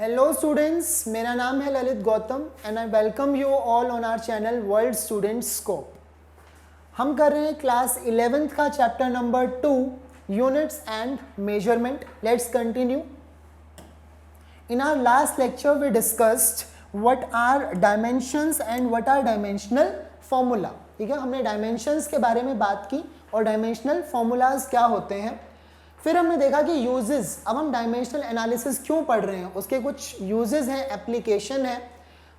Hello students, मेरा नाम है Lalit Gautam and I welcome you all on our channel world student scope. हम कर रहे हैं क्लास 11th का chapter number 2 units and measurement. Let's continue. In our last lecture we discussed what are dimensions and what are dimensional formula. ठीक है, हमने dimensions के बारे में बात की और डायमेंशनल फॉर्मूलाज क्या होते हैं। फिर हमने देखा कि यूजेस, अब हम डायमेंशनल एनालिसिस क्यों पढ़ रहे हैं, उसके कुछ यूजेस हैं, एप्लीकेशन है।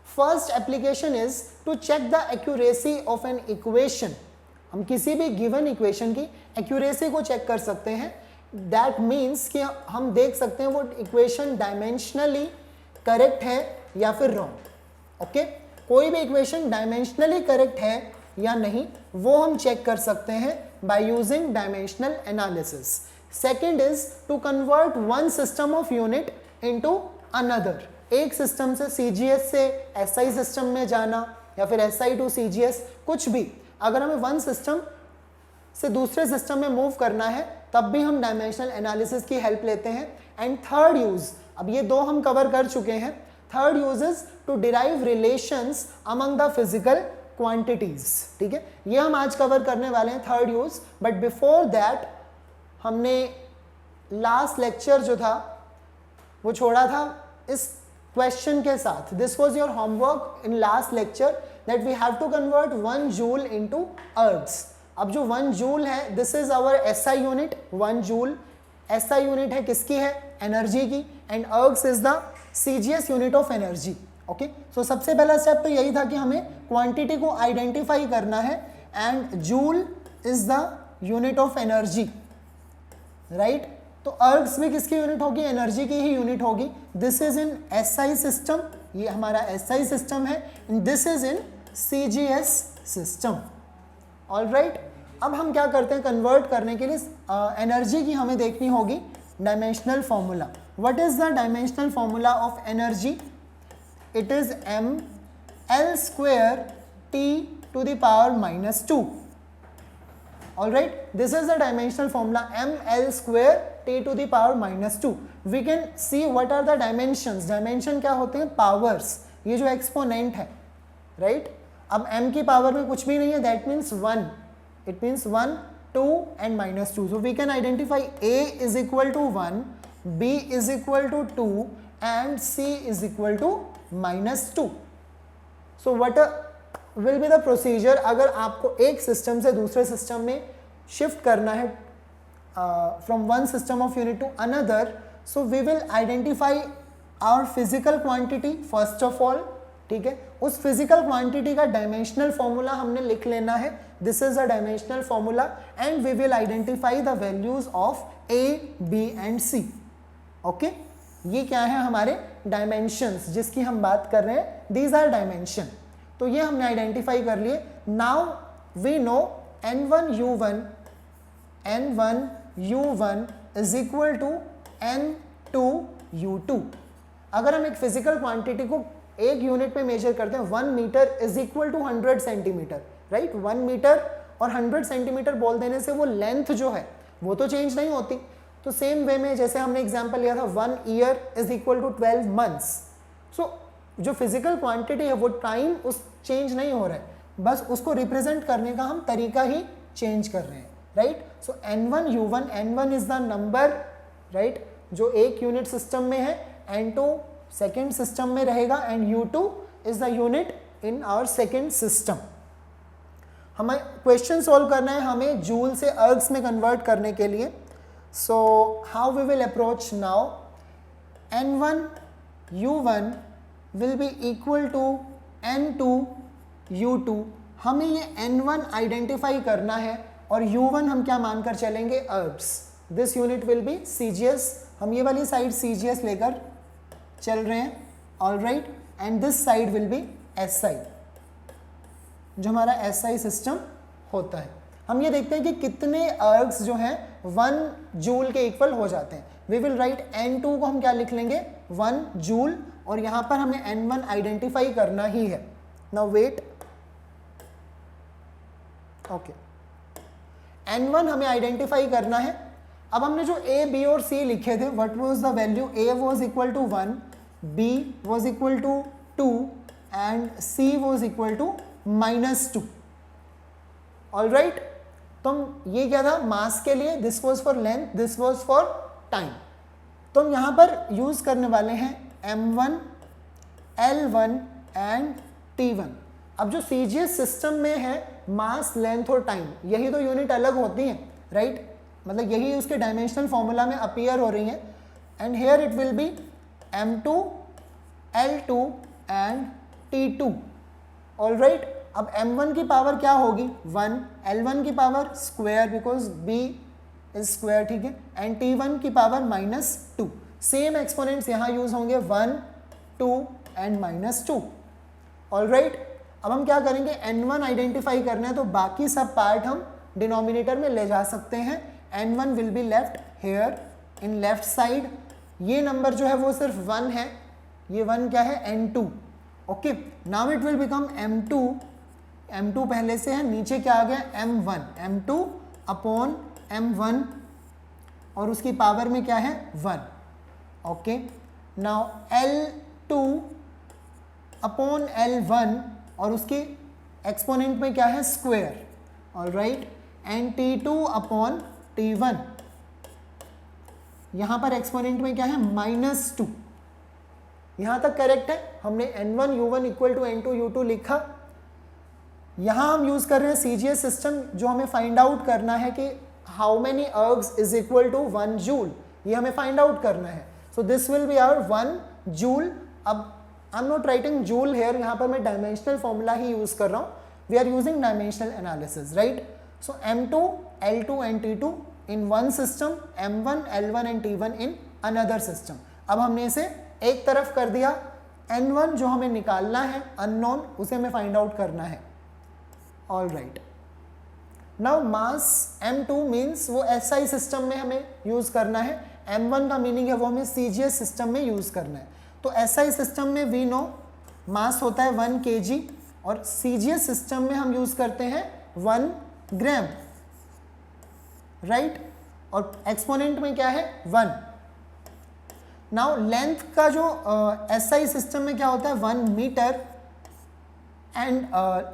First application is to check the accuracy of an equation. हम किसी भी गिवन इक्वेशन की एक्यूरेसी को चेक कर सकते हैं। दैट मीन्स कि हम देख सकते हैं वो इक्वेशन डायमेंशनली करेक्ट है या फिर रॉन्ग। ओके, कोई भी इक्वेशन डायमेंशनली करेक्ट है या नहीं वो हम चेक कर सकते हैं by using dimensional analysis. Second is to convert one system of unit into another. एक सिस्टम से सीजीएस से एसआई सिस्टम में जाना या फिर एसआई टू सीजीएस, कुछ भी अगर हमें वन सिस्टम से दूसरे सिस्टम में मूव करना है तब भी हम डायमेंशनल एनालिसिस की हेल्प लेते हैं। एंड थर्ड यूज, अब ये दो हम कवर कर चुके हैं। Third use is to derive relations among the physical quantities. ठीक है, ये हम आज कवर करने वाले हैं, third use. But before that हमने लास्ट लेक्चर जो था वो छोड़ा था इस क्वेश्चन के साथ। This was your homework in last lecture that we have to convert 1 joule into ergs. अब जो 1 जूल है this is our SI unit. 1 joule SI unit है, किसकी है? एनर्जी की। And ergs is the CGS unit of energy. Okay, so सबसे पहला step तो यही था कि हमें क्वांटिटी को आइडेंटिफाई करना है and joule is the unit of energy, right. तो अर्ग्स भी किसकी यूनिट होगी? एनर्जी की ही यूनिट होगी। This is in SI system, ये हमारा एसआई सिस्टम है। This is in CGS system. Alright, अब हम क्या करते हैं, कन्वर्ट करने के लिए एनर्जी की हमें देखनी होगी dimensional formula. What is the dimensional formula of energy? It is ml² T⁻²। Alright, this is the dimensional formula ml² T⁻²। We can see what are the dimensions. Dimension क्या होते हैं? Powers, ये जो exponent है, right? अब m की power में कुछ भी नहीं है, that means 1. It means 1, 2 and -2. So we can identify a is equal to 1, b is equal to 2 and c is equal to -2. So what will be the procedure अगर आपको एक सिस्टम से दूसरे सिस्टम में शिफ्ट करना है from one system of unit to another. So we will identify our physical quantity first of all. ठीक है, उस फिजिकल क्वांटिटी का डायमेंशनल फॉर्मूला हमने लिख लेना है। This is a dimensional formula and we will identify the values of A, B and C. Okay, ये क्या है? हमारे डायमेंशंस जिसकी हम बात कर रहे हैं, दीज आर डायमेंशन। तो ये हमने आइडेंटिफाई कर लिए। Now we know n1u1 is equal to n2u2। अगर हम एक फिजिकल क्वांटिटी को एक यूनिट में मेजर करते हैं, 1 metre is equal to 100 centimetre, right. 1 metre और 100 सेंटीमीटर बोल देने से वो लेंथ जो है वो तो चेंज नहीं होती। तो सेम वे में जैसे हमने एग्जांपल लिया था 1 year is equal to 12 months. So जो फिजिकल क्वांटिटी है वो टाइम उस चेंज नहीं हो रहा है, बस उसको रिप्रेजेंट करने का हम तरीका ही चेंज कर रहे हैं, right. So n1u1, n1 is the number, right, जो एक यूनिट सिस्टम में है, n2 सेकेंड सिस्टम में रहेगा and u2 is the unit in our second system. हमें क्वेश्चन सॉल्व करना है, हमें जूल से अर्ग्स में कन्वर्ट करने के लिए। So how we will approach now? n1u1 will be equal to n2u2। हमें ये n1 आइडेंटिफाई करना है और u1 हम क्या मानकर चलेंगे? Ergs. This unit will be CGS। हम ये वाली साइड CGS लेकर चल रहे हैं, alright. And this side will be SI, जो हमारा SI सिस्टम होता है। हम ये देखते हैं कि कितने अर्ग्स जो हैं 1 जूल के इक्वल हो जाते हैं। वी विल राइट n2 को हम क्या लिख लेंगे? 1 जूल, और यहाँ पर हमें n1 आइडेंटिफाई करना ही है। नाउ वेट, ओके, n1 हमें आइडेंटिफाई करना है। अब हमने जो a, b और c लिखे थे, what was the value? a was equal to 1, B was equal to 2 and C was equal to -2. Alright, तो ये क्या था मास के लिए, this was for length, this was for time. तो हम यहाँ पर यूज करने वाले हैं M1, L1 एंड T1। अब जो CGS सिस्टम में है मास, लेंथ और टाइम, यही तो यूनिट अलग होती हैं, राइट? मतलब यही उसके डायमेंशनल फॉर्मूला में अपीयर हो रही हैं। And here it will be M2, L2 and T2। Alright, अब M1 की पावर क्या होगी 1, L1 की power square because B is square, ठीक है, एंड T1 की पावर -2। सेम एक्सपोनेंट्स यहाँ यूज होंगे 1, 2 एंड -2। ऑलराइट, अब हम क्या करेंगे N1 आइडेंटिफाई करना है, तो बाकी सब पार्ट हम डिनोमिनेटर में ले जा सकते हैं। N1 will be left here in left side. ये नंबर जो है वो सिर्फ 1 है, ये 1 क्या है N2। Okay, now it will become M2, M2 पहले से है, नीचे क्या आ गया M1, M2 अपॉन M1 और उसकी पावर में क्या है 1। Okay, now L2 upon L1 और उसके एक्सपोनेंट में क्या है square, alright, and T2 upon T1, यहां पर एक्सपोनेंट में क्या है -2। यहां तक करेक्ट है, हमने N1 U1 equal to N2 U2 लिखा। यहां हम यूज कर रहे हैं CGS सिस्टम, जो हमें फाइंड आउट करना है कि how many ergs is equal to 1 joule, ये हमें फाइंड आउट करना है। So this will be our 1 joule. अब I am not writing joule here, यहाँ पर मैं डायमेंशनल फॉर्मूला ही यूज कर रहा हूँ। We are using dimensional analysis, right? So M2, L2 and T2 in one system, M1, L1 and T1 in another system. अब हमने इसे एक तरफ कर दिया। N1 जो हमें निकालना है अननोन, उसे हमें फाइंड आउट करना है। All right, now mass M2 means वो SI सिस्टम में हमें यूज करना है। M1 का मीनिंग है वो हमें CGS सिस्टम में यूज करना है। तो SI सिस्टम में वी नो मास होता है 1 kg और CGS सिस्टम में हम यूज करते हैं 1 ग्राम, राइट? और एक्सपोनेंट में क्या है 1। नाउ लेंथ का जो SI सिस्टम में क्या होता है 1 मीटर एंड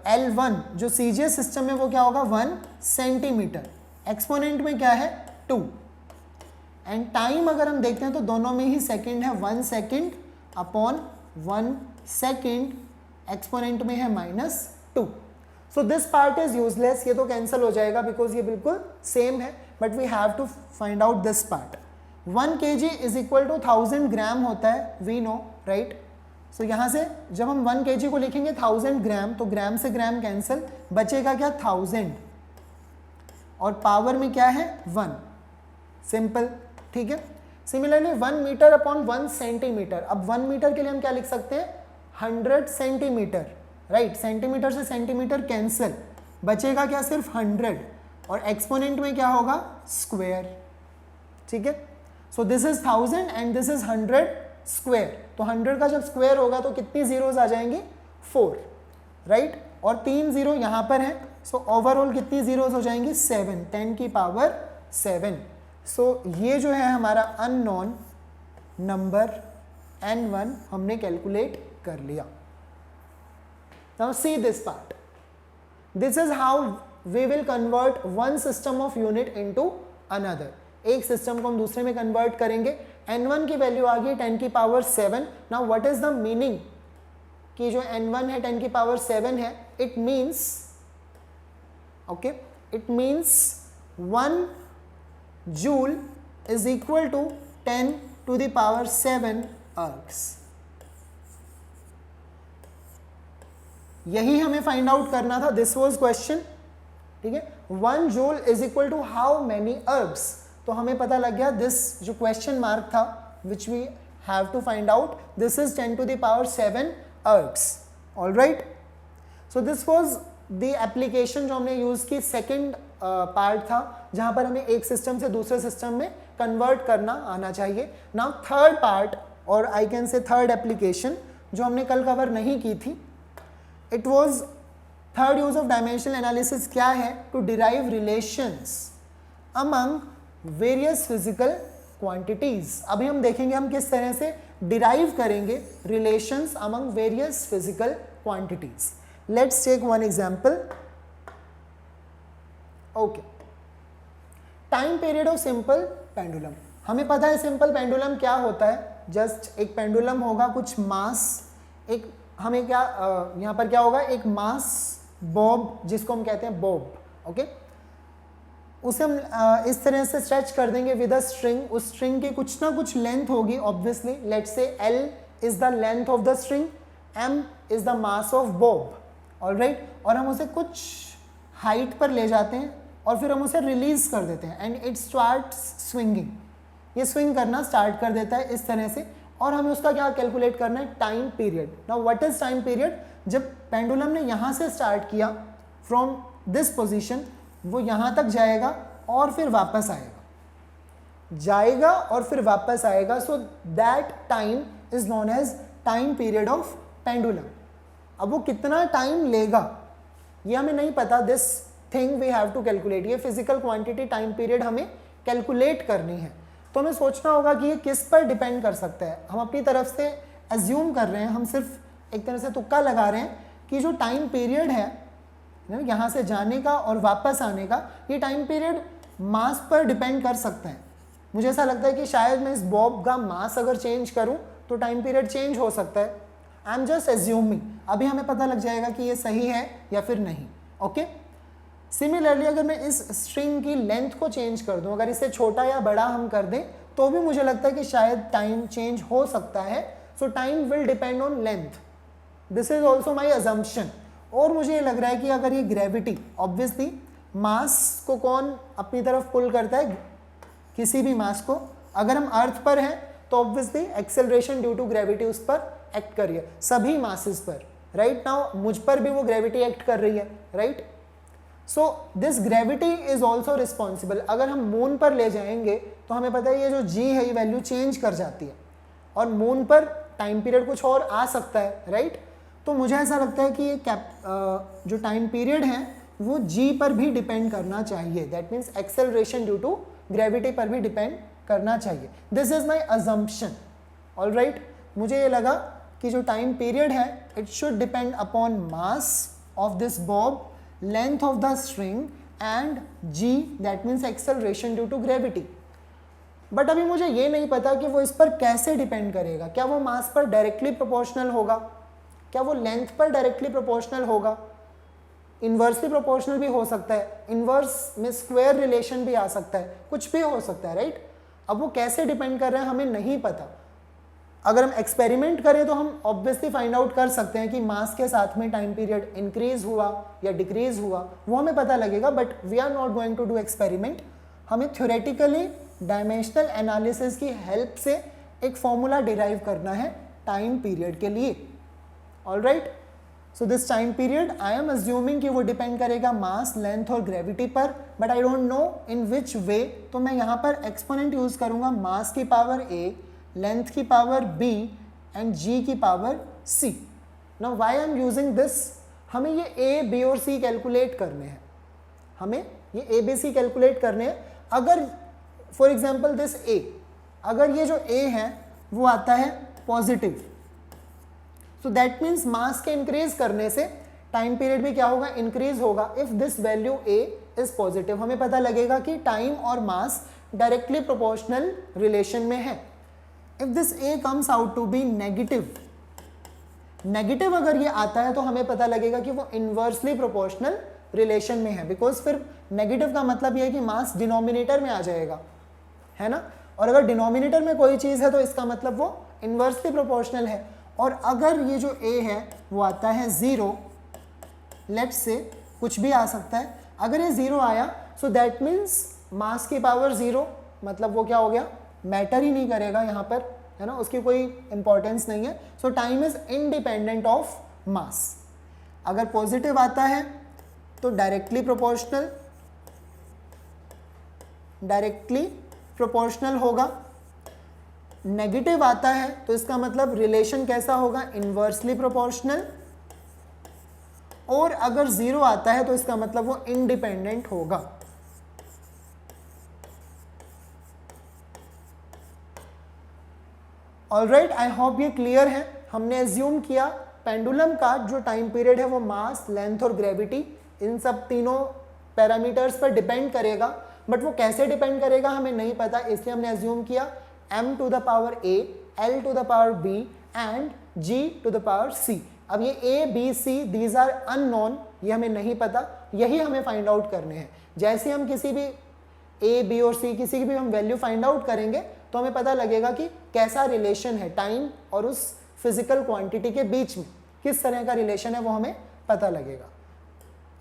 L1 जो CGS सिस्टम में वो क्या होगा 1 सेंटीमीटर। एक्सपोनेंट में क्या है 2। एंड टाइम अगर हम देखते हैं तो दोनों में ही सेकंड है, 1 सेकंड अपॉन 1 सेकंड, एक्सपोनेंट में है -2। So this part is useless, ये तो कैंसिल हो जाएगा बिकॉज ये बिल्कुल सेम है, but we have to find out this part. 1 kg is equal to 1000 gram होता है, वी नो, राइट? सो यहाँ से जब हम 1 kg को लिखेंगे 1000 ग्राम, तो ग्राम से ग्राम कैंसिल, बचेगा क्या 1000 और पावर में क्या है 1, सिंपल, ठीक है। सिमिलरली 1 मीटर अपॉन 1 सेंटीमीटर, अब 1 मीटर के लिए हम क्या लिख सकते हैं 100 सेंटीमीटर, राइट? सेंटीमीटर से सेंटीमीटर कैंसिल, बचेगा क्या सिर्फ 100 और एक्सपोनेंट में क्या होगा स्क्वायर, ठीक है। So this is 1000 and this is 100 square. तो 100 का जब स्क्वायर होगा तो कितनी जीरोज आ जाएंगी 4, राइट? और 3 जीरो यहाँ पर है, सो ओवरऑल कितनी जीरोज हो जाएंगी 7, 10 की पावर 7। सो ये जो है हमारा अननोन नंबर N1 हमने कैलकुलेट कर लिया। Now see this part, this is how we will convert one system of unit into another. एक सिस्टम को हम दूसरे में कन्वर्ट करेंगे। N1 की वैल्यू आ गई 10 की power 7। Now what is the meaning कि जो N1 है 10 की पावर 7 है, it means, okay, it means 1 joule is equal to 10 to the power 7 अर्ग्स। यही हमें फाइंड आउट करना था, दिस वाज क्वेश्चन, ठीक है। 1 joule is equal to how many ergs, तो हमें पता लग गया दिस जो क्वेश्चन मार्क था which we have to find out, this is 10 to the power 7 ergs. Alright, so this was the application जो हमने यूज की। सेकेंड पार्ट था जहां पर हमें एक सिस्टम से दूसरे सिस्टम में कन्वर्ट करना आना चाहिए। नाउ थर्ड पार्ट, और I can say third application जो हमने कल कवर नहीं की थी, it was third use of dimensional analysis. क्या है? To derive relations among various physical quantities. अभी हम देखेंगे हम किस तरह से डिराइव करेंगे relations among various physical quantities. Let's take one example. Okay, time period of simple pendulum. हमें पता है सिंपल पेंडुलम क्या होता है, जस्ट एक पेंडुलम होगा, कुछ मास, एक हमें क्या यहाँ पर क्या होगा, एक मास बॉब, जिसको हम कहते हैं बॉब, ओके, उसे हम इस तरह से स्ट्रेच कर देंगे विद अ स्ट्रिंग। उस स्ट्रिंग की कुछ ना कुछ लेंथ होगी obviously, let's say L is the length of the string, M is the mass of Bob, alright, और हम उसे कुछ हाइट पर ले जाते हैं और फिर हम उसे रिलीज कर देते हैं एंड इट स्टार्ट्स स्विंगिंग। ये स्विंग करना स्टार्ट कर देता है इस तरह से, और हमें उसका क्या कैलकुलेट करना है, time period. Now what is time period? जब पेंडुलम ने यहाँ से स्टार्ट किया फ्रॉम दिस पोजीशन, वो यहाँ तक जाएगा और फिर वापस आएगा, जाएगा और फिर वापस आएगा, so that time is known as time period of pendulum. अब वो कितना टाइम लेगा ये हमें नहीं पता, this thing we have to calculate. ये फिजिकल क्वांटिटी टाइम पीरियड हमें कैलकुलेट करनी है, तो हमें सोचना होगा कि ये किस पर डिपेंड कर सकता है। हम अपनी तरफ से एज्यूम कर रहे हैं, हम सिर्फ एक तरह से तुक्का लगा रहे हैं कि जो टाइम पीरियड है यहाँ से जाने का और वापस आने का, ये टाइम पीरियड मास पर डिपेंड कर सकता है। मुझे ऐसा लगता है कि शायद मैं इस बॉब का मास अगर चेंज करूं तो टाइम पीरियड चेंज हो सकता है। आई एम जस्ट एज्यूमिंग, अभी हमें पता लग जाएगा कि ये सही है या फिर नहीं, ओके। सिमिलरली अगर मैं इस स्ट्रिंग की लेंथ को चेंज कर दूं, अगर इसे छोटा या बड़ा हम कर दें, तो भी मुझे लगता है कि शायद टाइम चेंज हो सकता है। सो time will depend on length, this is also my assumption. और मुझे ये लग रहा है कि अगर ये ग्रेविटी, ऑब्वियसली मास को कौन अपनी तरफ पुल करता है, किसी भी मास को, अगर हम अर्थ पर हैं तो obviously acceleration due to gravity उस पर एक्ट कर रही है, सभी मासेस पर, राइट। नाउ मुझ पर भी वो ग्रेविटी एक्ट कर रही है, right. So this gravity is also responsible. अगर हम मून पर ले जाएंगे तो हमें पता है ये जो जी है ये वैल्यू चेंज कर जाती है, और मून पर टाइम पीरियड कुछ और आ सकता है, राइट। तो मुझे ऐसा लगता है कि ये जो टाइम पीरियड है वो जी पर भी डिपेंड करना चाहिए, that means acceleration due to gravity पर भी डिपेंड करना चाहिए। This is my assumption, alright. मुझे ये लगा कि जो टाइम पीरियड है it should depend upon mass of this bob, length of the string and G, that means acceleration due to gravity. But अभी मुझे ये नहीं पता कि वो इस पर कैसे डिपेंड करेगा। क्या वो मास पर डायरेक्टली प्रोपोर्शनल होगा, क्या वो लेंथ पर डायरेक्टली प्रोपोर्शनल होगा, इन्वर्सली प्रोपोर्शनल भी हो सकता है, इन्वर्स में स्क्वायर रिलेशन भी आ सकता है, कुछ भी हो सकता है, राइट। अब वो कैसे डिपेंड कर रहे हैं हमें नहीं पता। अगर हम एक्सपेरिमेंट करें तो हम ऑब्वियसली फाइंड आउट कर सकते हैं कि मास के साथ में टाइम पीरियड इंक्रीज हुआ या डिक्रीज हुआ, वो हमें पता लगेगा। But we are not going to do experiment. हमें थ्योरेटिकली डायमेंशनल एनालिसिस की हेल्प से एक फॉर्मूला डिराइव करना है टाइम पीरियड के लिए, alright. So this time period I am assuming कि वो डिपेंड करेगा मास, लेंथ और ग्रेविटी पर, but I don't know in which way. तो मैं यहाँ पर एक्सपोनेंट यूज करूँगा, मास की पावर a, लेंथ की पावर b एंड g की power c। Now why I am using this, हमें ये a, b और c कैलकुलेट करने हैं, हमें ये a, b, c कैलकुलेट करने हैं। अगर फॉर एग्जाम्पल दिस a, अगर ये जो a है वो आता है positive, so that means mass के इंक्रीज करने से टाइम पीरियड भी क्या होगा, इंक्रीज होगा। If this value a is positive, हमें पता लगेगा कि टाइम और मास डायरेक्टली प्रोपोर्शनल रिलेशन में है। If this a comes out to be negative, negative अगर ये आता है तो हमें पता लगेगा कि वो इन्वर्सली प्रोपोर्शनल रिलेशन में है, बिकॉज फिर नेगेटिव का मतलब ये है कि मास डिनोमिनेटर में आ जाएगा, है ना। और अगर डिनोमिनेटर में कोई चीज़ है तो इसका मतलब वो इन्वर्सली प्रोपोर्शनल है। और अगर ये जो a है वो आता है 0, लेट्स से कुछ भी आ सकता है, अगर ये 0 आया सो दैट मीन्स मास की पावर 0, मतलब वो क्या हो गया, मैटर ही नहीं करेगा यहाँ पर, है ना, उसकी कोई इंपॉर्टेंस नहीं है। सो time is independent of mass. अगर पॉजिटिव आता है तो डायरेक्टली प्रोपोर्शनल होगा, नेगेटिव आता है तो इसका मतलब रिलेशन कैसा होगा, इन्वर्सली प्रोपोर्शनल, और अगर 0 आता है तो इसका मतलब वो इंडिपेंडेंट होगा। ऑलराइट, आई होप ये क्लियर है। हमने एज्यूम किया पेंडुलम का जो टाइम पीरियड है वो मास, लेंथ और ग्रेविटी इन सब तीनों पैरामीटर्स पर डिपेंड करेगा, बट वो कैसे डिपेंड करेगा हमें नहीं पता, इसलिए हमने एज्यूम किया m to the power a, l to the power b and g to the power c। अब ये a, b, c these are unknown, ये हमें नहीं पता, यही हमें फाइंड आउट करने हैं। जैसे हम किसी भी a, b और c किसी की भी हम वैल्यू फाइंड आउट करेंगे तो हमें पता लगेगा कि कैसा रिलेशन है टाइम और उस फिजिकल क्वांटिटी के बीच में, किस तरह का रिलेशन है वो हमें पता लगेगा।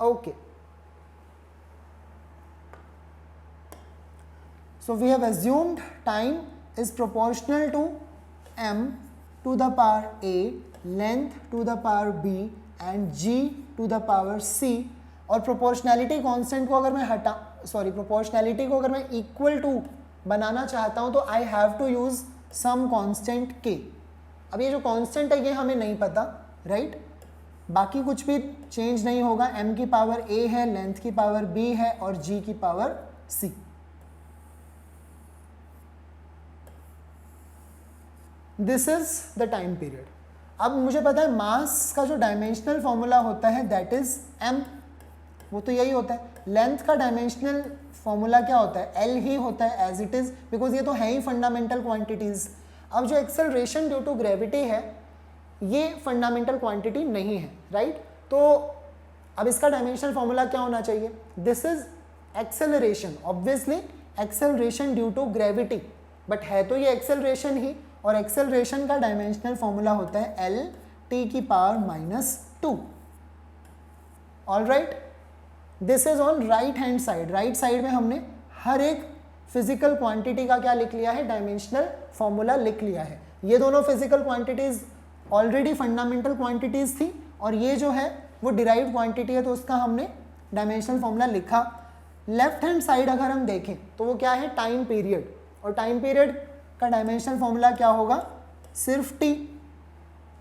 Okay, so we have assumed time is proportional to m to the power a, length to the power b and g to the power c। और प्रोपोर्शनैलिटी कांस्टेंट को अगर मैं प्रोपोर्शनैलिटी को अगर मैं इक्वल टू बनाना चाहता हूं तो I have to use some constant k। अब ये जो कांस्टेंट है ये हमें नहीं पता, राइट? बाकी कुछ भी चेंज नहीं होगा, m की पावर a है, लेंथ की पावर b है और g की power c। This is the time period. अब मुझे पता है मास का जो डायमेंशनल फॉर्मूला होता है दैट इज m, वो तो यही होता है। लेंथ का डायमेंशनल फॉर्मूला क्या होता है? l ही होता है एज इट इज, बिकॉज ये तो है ही फंडामेंटल क्वांटिटीज। अब जो एक्सेलरेशन ड्यू टू ग्रेविटी है ये फंडामेंटल क्वांटिटी नहीं है, राइट? तो अब इसका डायमेंशनल फॉर्मूला क्या होना चाहिए? This is acceleration, obviously acceleration due to gravity, but है तो ये एक्सेलरेशन ही, और एक्सेलरेशन का डायमेंशनल फॉर्मूला होता है एल टी की power -2। Alright, this is on right hand side. Right side में हमने हर एक फिजिकल क्वांटिटी का क्या लिख लिया है? डायमेंशनल फॉर्मूला लिख लिया है। ये दोनों physical quantities already fundamental quantities थी और ये जो है वो डिराइव्ड क्वांटिटी है, तो उसका हमने डायमेंशनल फॉर्मूला लिखा। लेफ्ट हैंड साइड अगर हम देखें तो वो क्या है? टाइम पीरियड, और टाइम पीरियड का डायमेंशनल फॉर्मूला क्या होगा? सिर्फ t।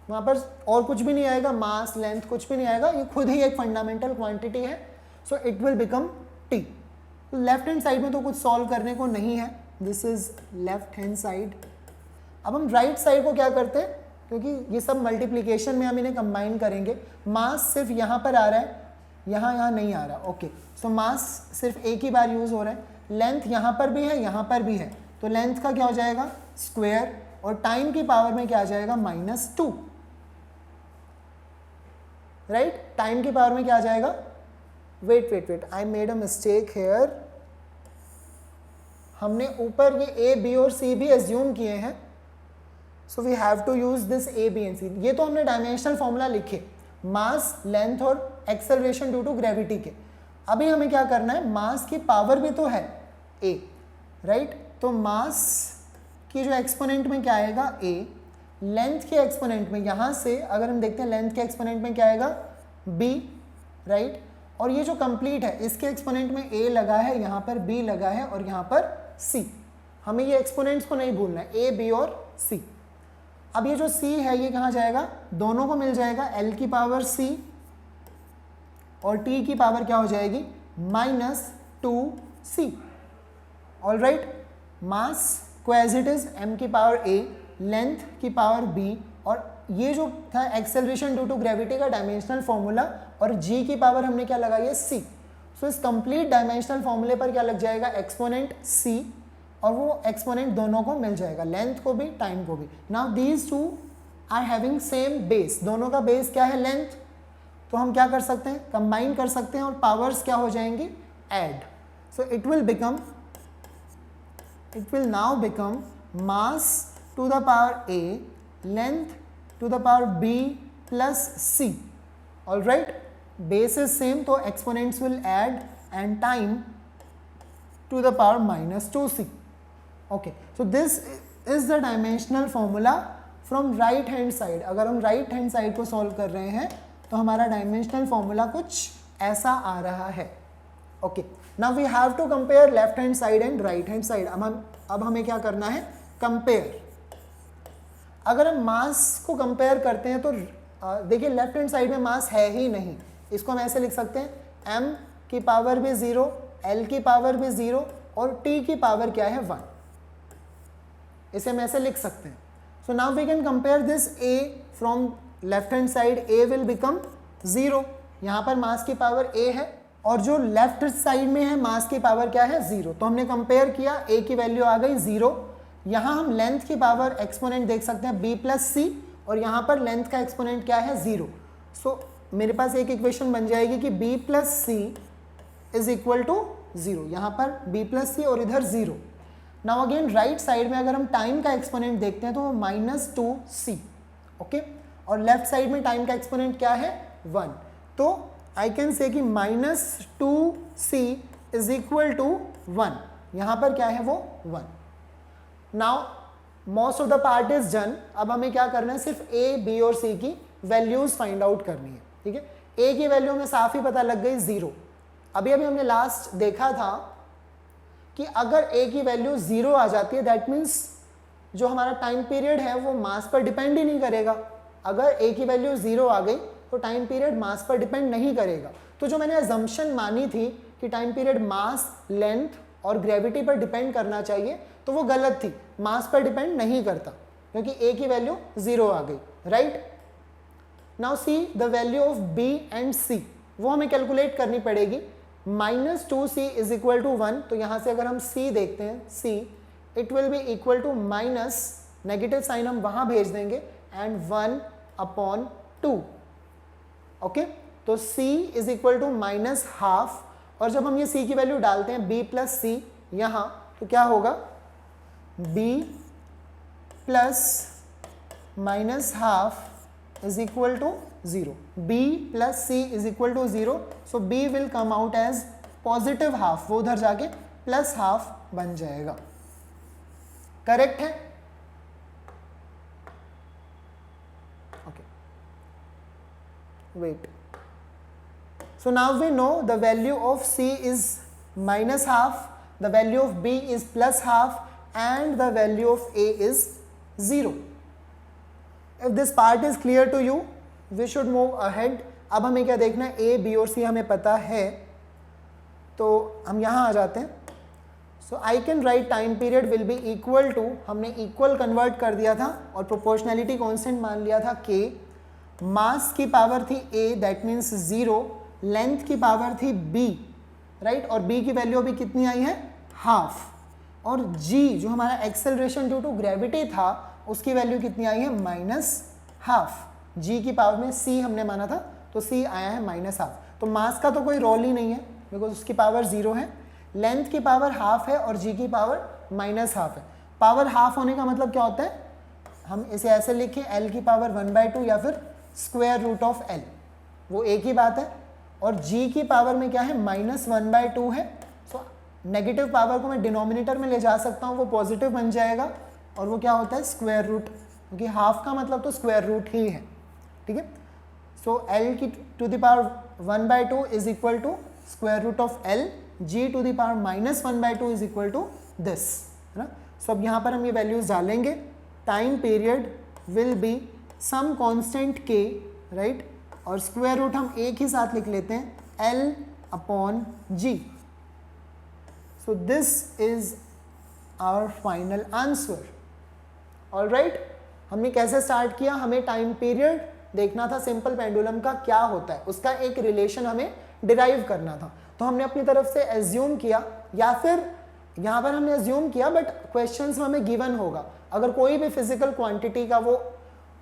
वहाँ पर और कुछ भी नहीं आएगा, मास, लेंथ कुछ भी नहीं आएगा, ये खुद ही एक फंडामेंटल क्वांटिटी है, so it will become t। Left hand side में तो कुछ सॉल्व करने को नहीं है, this is left hand side. अब हम राइट साइड को क्या करते हैं, क्योंकि ये सब मल्टीप्लीकेशन में हम इन्हें कंबाइन करेंगे। मास सिर्फ यहाँ पर आ रहा है, यहाँ नहीं आ रहा, ओके। सो मास सिर्फ एक ही बार यूज हो रहा है, लेंथ यहाँ पर भी है, यहाँ पर भी है, तो लेंथ का क्या हो जाएगा? स्क्वायर, और टाइम की पावर में क्या आ जाएगा? -2, राइट? टाइम की पावर में क्या आ जाएगा? Wait, I made a mistake here. हमने ऊपर ये ए, बी और सी भी एज्यूम किए हैं, so we have to use this A, B and C. ये तो हमने डायमेंशनल फॉर्मूला लिखे मास, लेंथ और एक्सेलरेशन ड्यू टू ग्रेविटी के। अभी हमें क्या करना है? मास की पावर भी तो है ए, राइट? तो मास की जो एक्सपोनेंट में क्या आएगा? ए। लेंथ के एक्सपोनेंट में यहाँ से अगर हम देखते हैं लेंथ के एक्सपोनेंट में क्या आएगा? B, right? और ये जो कंप्लीट है इसके एक्सपोनेंट में ए लगा है, यहाँ पर बी लगा है और यहाँ पर सी। हमें ये एक्सपोनेंट्स को नहीं भूलना है, ए, बी और सी। अब ये जो सी है ये कहाँ जाएगा? दोनों को मिल जाएगा, एल की पावर सी और टी की पावर क्या हो जाएगी? -2c। ऑलराइट, मास को एज इट इज m की पावर a, लेंथ की पावर b, और ये जो था एक्सेलरेशन ड्यू टू ग्रेविटी का डायमेंशनल फॉर्मूला, और g की पावर हमने क्या लगाई है? c। सो इस कंप्लीट डायमेंशनल फॉर्मूले पर क्या लग जाएगा? एक्सपोनेंट c, और वो एक्सपोनेंट दोनों को मिल जाएगा, लेंथ को भी, टाइम को भी। Now these two are having same base, दोनों का बेस क्या है? लेंथ। तो हम क्या कर सकते हैं? कंबाइन कर सकते हैं और पावर्स क्या हो जाएंगी? Add. So it will now become mass to the power a, length to the power b plus c. All right, base is same, so exponents will add and time to the power -2c. Okay, so this is the dimensional formula from right hand side. अगर हम right hand side को solve कर रहे हैं तो हमारा dimensional formula कुछ ऐसा आ रहा है। Okay, now we have to compare left hand side and right hand side. अब हमें क्या करना है? कंपेयर। अगर हम मास को कंपेयर करते हैं तो देखिए लेफ्ट हैंड साइड में मास है ही नहीं, इसको हम ऐसे लिख सकते हैं m की पावर भी 0, l की पावर भी 0 और t की पावर क्या है? 1। इसे हम ऐसे लिख सकते हैं। So now we can compare this A from left hand side. A will become 0. यहाँ पर मास की पावर A है और जो लेफ्ट साइड में है मास की पावर क्या है 0. तो हमने कंपेयर किया, A की वैल्यू आ गई 0. यहाँ हम लेंथ की पावर एक्सपोनेंट देख सकते हैं B प्लस सी और यहाँ पर लेंथ का एक्सपोनेंट क्या है 0. सो मेरे पास एक इक्वेशन बन जाएगी कि B plus C is equal to 0. यहाँ पर B प्लस सी और इधर 0. नाउ अगेन राइट साइड में अगर हम टाइम का एक्सपोनेंट देखते हैं तो -2c. ओके, और लेफ्ट साइड में टाइम का एक्सपोनेंट क्या है 1. तो आई कैन से कि -2c इज इक्वल टू 1. यहाँ पर क्या है वो 1. Now most of the part is done. अब हमें क्या करना है, सिर्फ a, b और c की वैल्यूज फाइंड आउट करनी है. ठीक है, a की वैल्यू में साफ ही पता लग गई 0. अभी हमने लास्ट देखा था कि अगर a की वैल्यू 0 आ जाती है दैट मीन्स जो हमारा टाइम पीरियड है वो मास पर डिपेंड ही नहीं करेगा. अगर a की वैल्यू 0 आ गई तो टाइम पीरियड मास पर डिपेंड नहीं करेगा. तो जो मैंने अजम्पशन मानी थी कि टाइम पीरियड मास, लेंथ और ग्रेविटी पर डिपेंड करना चाहिए, तो वो गलत थी. मास पर डिपेंड नहीं करता क्योंकि a की वैल्यू 0 आ गई. Right, now see the value of b and c, वो हमें कैलकुलेट करनी पड़ेगी. -2c is equal to 1. तो यहाँ से अगर हम c देखते हैं, c it will be equal to minus, negative sign हम वहाँ भेज देंगे, एंड 1/2. ओके, तो c इज इक्वल टू -12. और जब हम ये c की वैल्यू डालते हैं b प्लस सी यहाँ, तो क्या होगा, b plus -12 is equal to 0. b plus c is equal to 0. so b will come out as positive half. वो उधर जाके प्लस हाफ बन जाएगा. करेक्ट है? Okay, wait. so now we know the value of c is -12, the value of b is +12 and the value of a is 0. If this part is clear to you, we should move ahead. अब हमें क्या देखना है, A, B और C हमें पता है, तो हम यहाँ आ जाते हैं. So I can write time period will be equal to, हमने इक्वल कन्वर्ट कर दिया था और प्रोपोर्शनैलिटी कांस्टेंट मान लिया था K. मास की पावर थी A, दैट मीन्स 0. लेंथ की पावर थी B, राइट, और B की वैल्यू अभी कितनी आई है, हाफ. और G जो हमारा एक्सेलरेशन ड्यू टू ग्रेविटी था उसकी वैल्यू कितनी आई है, -12. G की पावर में C हमने माना था तो C आया है -12. तो मास का तो कोई रोल ही नहीं है बिकॉज उसकी पावर 0 है. लेंथ की पावर हाफ है और G की पावर -12 है. पावर हाफ होने का मतलब क्या होता है, हम इसे ऐसे लिखें L की पावर 1/2 या फिर स्क्वायर रूट ऑफ L, वो एक ही बात है. और G की पावर में क्या है, -1/2 है. सो नेगेटिव पावर को मैं डिनोमिनेटर में ले जा सकता हूँ, वो पॉजिटिव बन जाएगा और वो क्या होता है, स्क्वायर रूट, क्योंकि हाफ का मतलब तो स्क्वायर रूट ही है. ठीक है, सो L की to the power 1/2 is equal to square root of L. G to the power -1/2 is equal to this, है ना. सो अब यहाँ पर हम ये वैल्यूज डालेंगे. Time period will be some constant K, right, और स्क्वायर रूट हम एक ही साथ लिख लेते हैं, L/G. So this is our final answer. Alright, हमने कैसे स्टार्ट किया, हमें टाइम पीरियड देखना था सिंपल पेंडुलम का क्या होता है, उसका एक रिलेशन हमें डिराइव करना था. तो हमने अपनी तरफ से एज्यूम किया, या फिर यहाँ पर हमने एज्यूम किया बट क्वेश्चंस में हमें गिवन होगा. अगर कोई भी फिजिकल क्वांटिटी का वो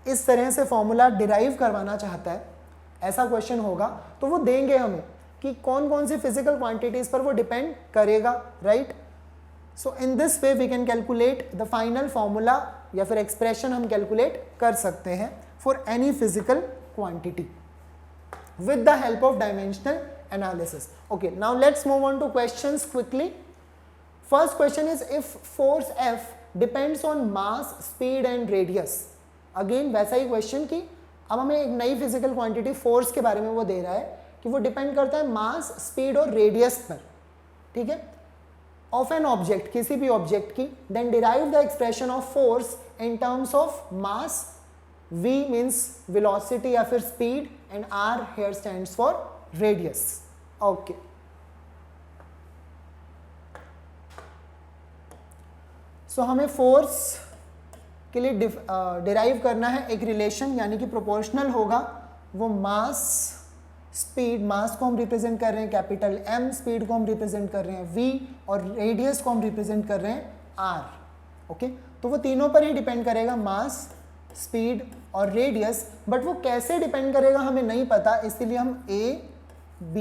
इस तरह से फॉर्मूला डिराइव करवाना चाहता है, ऐसा क्वेश्चन होगा तो वो देंगे हमें कि कौन कौन सी फिजिकल क्वांटिटीज पर वो डिपेंड करेगा. Right, so in this way we can calculate the final formula, या फिर एक्सप्रेशन हम कैलकुलेट कर सकते हैं for any physical quantity with the help of dimensional analysis. Okay, now let's move on to questions quickly. First question is, if force F depends on mass, speed and radius. Again वैसा ही question कि अब हमें एक नई physical quantity force के बारे में वो दे रहा है कि वो डिपेंड करता है मास, स्पीड और रेडियस पर. ठीक है, ऑफ एन ऑब्जेक्ट, किसी भी ऑब्जेक्ट की. Then derive the expression of force in terms of mass, V means velocity या फिर speed and R here stands for radius. Okay. So हमें force के लिए डिराइव करना है एक रिलेशन, यानी कि प्रोपोर्शनल होगा वो मास स्पीड, मास को हम रिप्रेजेंट कर रहे हैं कैपिटल M, स्पीड को हम रिप्रेजेंट कर रहे हैं V, और रेडियस को हम रिप्रेजेंट कर रहे हैं R। ओके, तो वो तीनों पर ही डिपेंड करेगा, मास, स्पीड और रेडियस। बट वो कैसे डिपेंड करेगा हमें नहीं पता, इसलिए हम A, B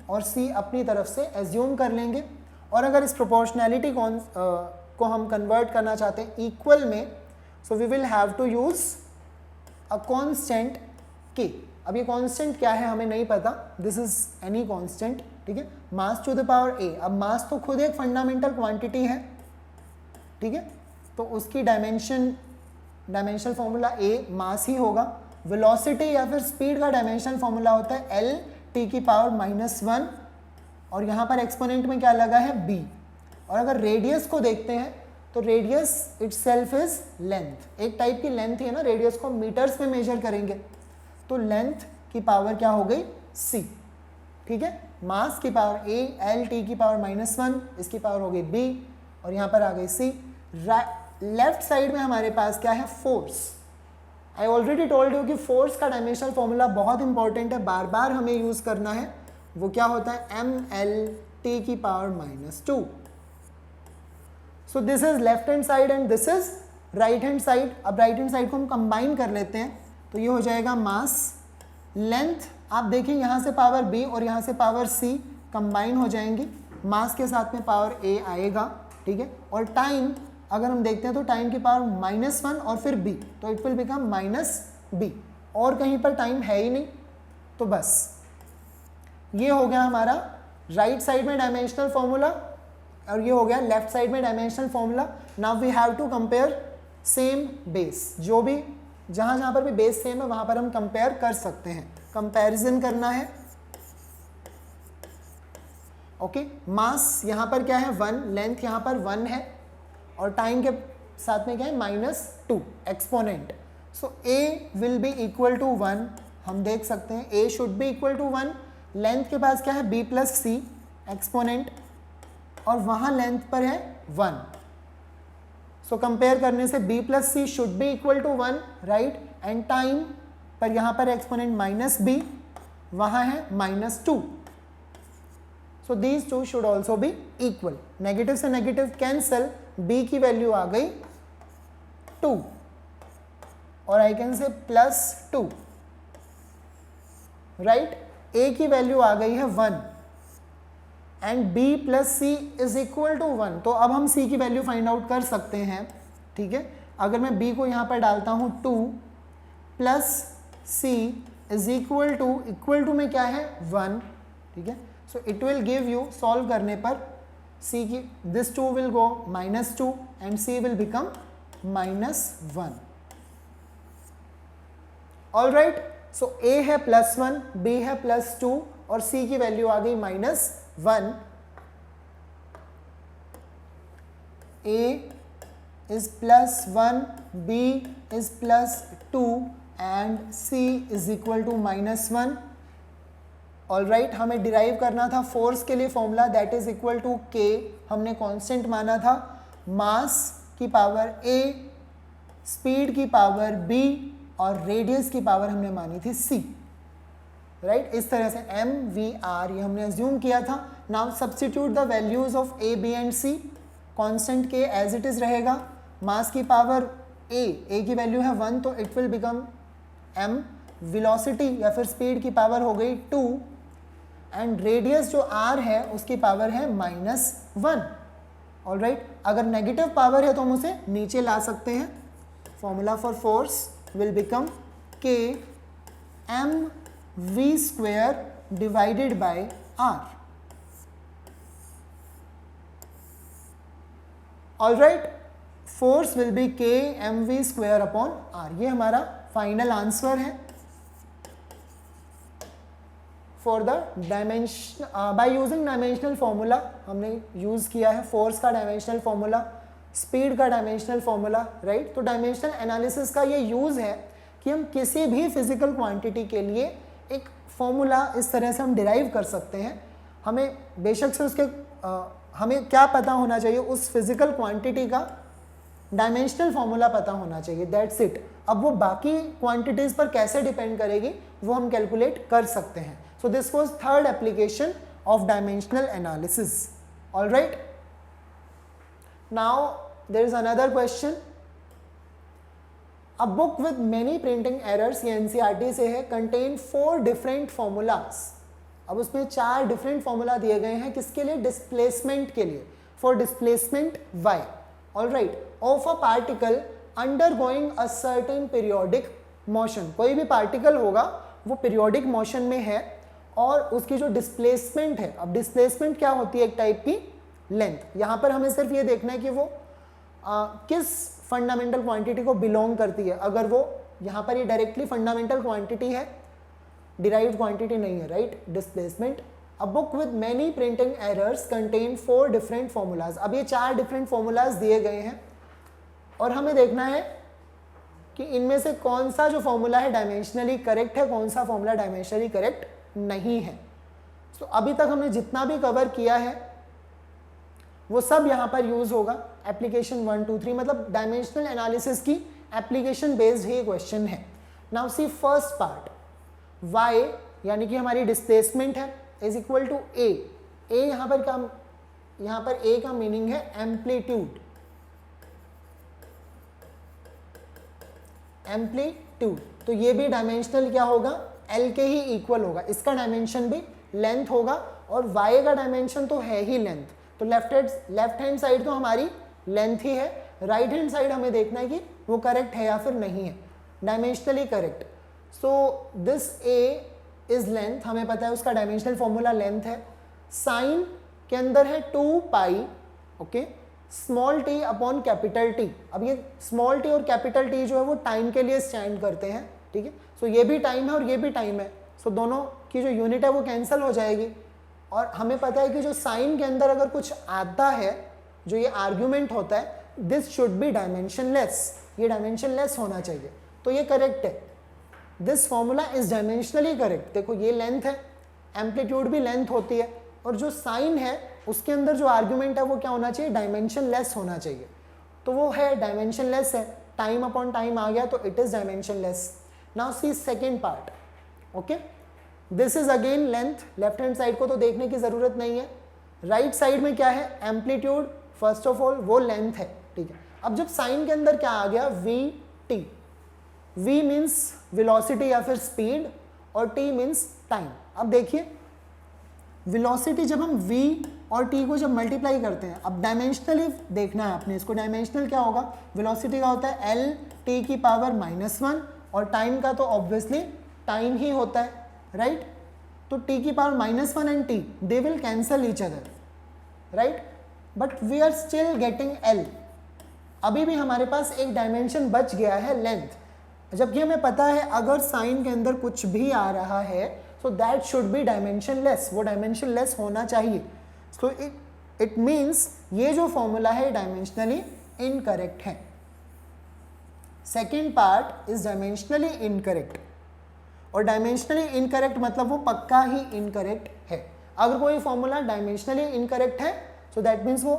और C अपनी तरफ से एज्यूम कर लेंगे। और अगर इस प्रोपोर्शनैलिटी को हम कन्वर्ट करना चाहते हैं इक्वल में, so we will have to use a constant K। अब ये कांस्टेंट क्या है हमें नहीं पता, दिस इज एनी कांस्टेंट, ठीक है, मास टू द पावर A। अब मास तो खुद एक फंडामेंटल क्वांटिटी है, ठीक है, तो उसकी डायमेंशनल फॉर्मूला A मास ही होगा। वेलोसिटी या फिर स्पीड का डायमेंशनल फॉर्मूला होता है L t की पावर -1, और यहाँ पर एक्सपोनेंट में क्या लगा है B। और अगर रेडियस को देखते हैं तो रेडियस इटसेल्फ इज लेंथ, एक टाइप की लेंथ ही है ना, रेडियस को मीटर्स में मेजर करेंगे तो लेंथ की पावर क्या हो गई C, ठीक है। मास की पावर A, L t की पावर -1, इसकी पावर हो गई B, और यहाँ पर आ गई C। लेफ्ट साइड में हमारे पास क्या है, force. I already told you कि फोर्स का डायमेंशनल फॉर्मूला बहुत इंपॉर्टेंट है, बार बार हमें यूज करना है। वो क्या होता है, ml t की power -2। So this is left hand side and this is right hand side. अब राइट हैंड साइड को हम कंबाइन कर लेते हैं, तो ये हो जाएगा मास, लेंथ, आप देखिए यहाँ से पावर B और यहाँ से पावर C कंबाइन हो जाएंगी, मास के साथ में पावर A आएगा, ठीक है। और टाइम अगर हम देखते हैं तो टाइम की पावर -1 और फिर B, तो इट विल बिकम -B, और कहीं पर टाइम है ही नहीं। तो बस ये हो गया हमारा राइट साइड में डायमेंशनल फॉर्मूला, और ये हो गया लेफ्ट साइड में dimensional formula. Now we have to compare same base, जो भी जहाँ पर भी बेस सेम है वहाँ पर हम कंपेयर कर सकते हैं, कंपैरिजन करना है। ओके, मास यहाँ पर क्या है 1, लेंथ यहाँ पर 1 है, और टाइम के साथ में क्या है -2 exponent. So A will be equal to 1, हम देख सकते हैं A should be equal to 1। Length के पास क्या है B + C एक्सपोनेंट, और वहाँ लेंथ पर है 1। सो कंपेयर करने से B + C should be equal to 1, right. And time पर यहाँ पर एक्सपोनेंट -B, वहाँ है -2। So these two should also be equal. Negative से नेगेटिव कैंसल, B की वैल्यू आ गई 2, और I can say +2, right. A की वैल्यू आ गई है 1 and B + C is equal to 1। तो अब हम C की वैल्यू फाइंड आउट कर सकते हैं, ठीक है। अगर मैं B को यहाँ पर डालता हूँ 2 + C इज इक्वल टू में क्या है 1, ठीक है। So it will give you, solve करने पर C की this 2 will go -2 and C will become -1। All right, so A है +1, B है +2 और C की वैल्यू आ गई -1। A is +1, B is +2 and C is equal to -1। All right, हमें डिराइव करना था फोर्स के लिए formula, that is equal to K, हमने कांस्टेंट माना था। मास की पावर A, स्पीड की पावर B और रेडियस की पावर हमने मानी थी C, राइट। इस तरह से MVR ये हमने अज्यूम किया था। Now substitute the values of A, B and C। Constant K as it is रहेगा, मास की पावर A की वैल्यू है 1, तो it will become M। Velocity या फिर स्पीड की पावर हो गई 2, एंड रेडियस जो R है उसकी पावर है -1। ऑल राइट, अगर नेगेटिव पावर है तो हम उसे नीचे ला सकते हैं। Formula for force will become K mv² divided by R। All right, force will be K mv² upon R। ये हमारा फाइनल आंसर है for the dimension. Bye using dimensional formula हमने यूज किया है फोर्स का डायमेंशनल फॉर्मूला, स्पीड का dimensional formula, right. तो dimensional analysis का ये यूज है कि हम किसी भी फिजिकल क्वांटिटी के लिए एक फॉर्मूला इस तरह से हम डिराइव कर सकते हैं। हमें बेशक से उसके हमें क्या पता होना चाहिए उस फिजिकल क्वांटिटी का, डायमेंशनल फॉर्मूला पता होना चाहिए, दैट्स इट। अब वो बाकी क्वांटिटीज पर कैसे डिपेंड करेगी वो हम कैलकुलेट कर सकते हैं। So this was third application of dimensional analysis. Alright, now there is another question. A book with many printing errors, ये NCERT से है, contain 4 different formulas। अब उसमें 4 डिफरेंट फॉर्मूला दिए गए हैं, किसके लिए? डिस्प्लेसमेंट के लिए, for displacement y, alright, of a particle undergoing a certain periodic motion. कोई भी पार्टिकल होगा वो पीरियोडिक मोशन में है और उसकी जो डिस्प्लेसमेंट है, अब डिस्प्लेसमेंट क्या होती है? एक टाइप की लेंथ। यहाँ पर हमें सिर्फ ये देखना है कि वो किस फंडामेंटल क्वांटिटी को बिलोंग करती है। अगर वो यहाँ पर ये डायरेक्टली फंडामेंटल क्वांटिटी है, डिराइव्ड क्वांटिटी नहीं है, right, displacement. A book with many printing errors contain 4 different formulas. अब ये 4 डिफरेंट फॉर्मूलाज दिए गए हैं और हमें देखना है कि इनमें से कौन सा जो फॉर्मूला है डायमेंशनली करेक्ट है, कौन सा फॉर्मूला डायमेंशनली करेक्ट नहीं है। सो अभी तक हमने जितना भी कवर किया है वो सब यहाँ पर यूज होगा। एप्लीकेशन 1, 2, 3, मतलब डायमेंशनल एनालिसिस की एप्लीकेशन बेस्ड ही क्वेश्चन है। Now see first part, y यानी कि हमारी डिस्प्लेसमेंट है, इज इक्वल टू a। यहाँ पर क्या, यहाँ पर a का मीनिंग है एम्पलीट्यूड, एम्पलीट्यूड। तो ये भी डायमेंशनल क्या होगा? l के ही इक्वल होगा, इसका डायमेंशन भी लेंथ होगा और y का डायमेंशन तो है ही लेंथ। तो लेफ्ट हैंड साइड तो हमारी लेंथ ही है, राइट हैंड साइड हमें देखना है कि वो करेक्ट है या फिर नहीं है, dimensionally correct. So this a is length, हमें पता है उसका डायमेंशनल फॉर्मूला लेंथ है। साइन के अंदर है 2 pi, okay, small t upon capital T। अब ये स्मॉल t और कैपिटल T जो है वो टाइम के लिए स्टैंड करते हैं, ठीक है। सो ये भी टाइम है और ये भी टाइम है, सो दोनों की जो यूनिट है वो कैंसिल हो जाएगी। और हमें पता है कि जो साइन के अंदर अगर कुछ आता है, जो ये आर्ग्यूमेंट होता है, दिस शुड बी डायमेंशनलेस, ये डायमेंशनलेस होना चाहिए, तो ये करेक्ट है। This formula is dimensionally correct. देखो ये लेंथ है, एम्पलीट्यूड भी लेंथ होती है, और जो साइन है उसके अंदर जो आर्ग्यूमेंट है वो क्या होना चाहिए? डायमेंशनलेस होना चाहिए, तो वो है डायमेंशनलेस है। टाइम अपॉन टाइम आ गया तो it is dimensionless. Now see second part, okay, this is again length. Left hand side को तो देखने की जरूरत नहीं है, राइट साइड में क्या है? एम्पलीट्यूड, फर्स्ट ऑफ ऑल वो लेंथ है, ठीक है। अब जब साइन के अंदर क्या आ गया? We T, v means velocity या फिर स्पीड और t मीन्स टाइम। अब देखिए वेलोसिटी जब हम v और t को जब मल्टीप्लाई करते हैं, अब डायमेंशनली देखना है आपने इसको, डायमेंशनल क्या होगा? वेलोसिटी का होता है l t की पावर -1 और टाइम का तो ऑब्वियसली टाइम ही होता है, राइट। तो t की power -1 and t they will cancel each other, right, but we are still getting l। अभी भी हमारे पास एक डायमेंशन बच गया है, लेंथ। जबकि हमें पता है अगर साइन के अंदर कुछ भी आ रहा है so that should be dimensionless, वो डायमेंशनलेस होना चाहिए। सो इट मीन्स ये जो फॉर्मूला है डायमेंशनली इनकरेक्ट है। Second part is dimensionally incorrect, और डायमेंशनली इनकरेक्ट मतलब वो पक्का ही इनकरेक्ट है। अगर कोई फॉर्मूला डायमेंशनली इनकरेक्ट है सो दैट मीन्स वो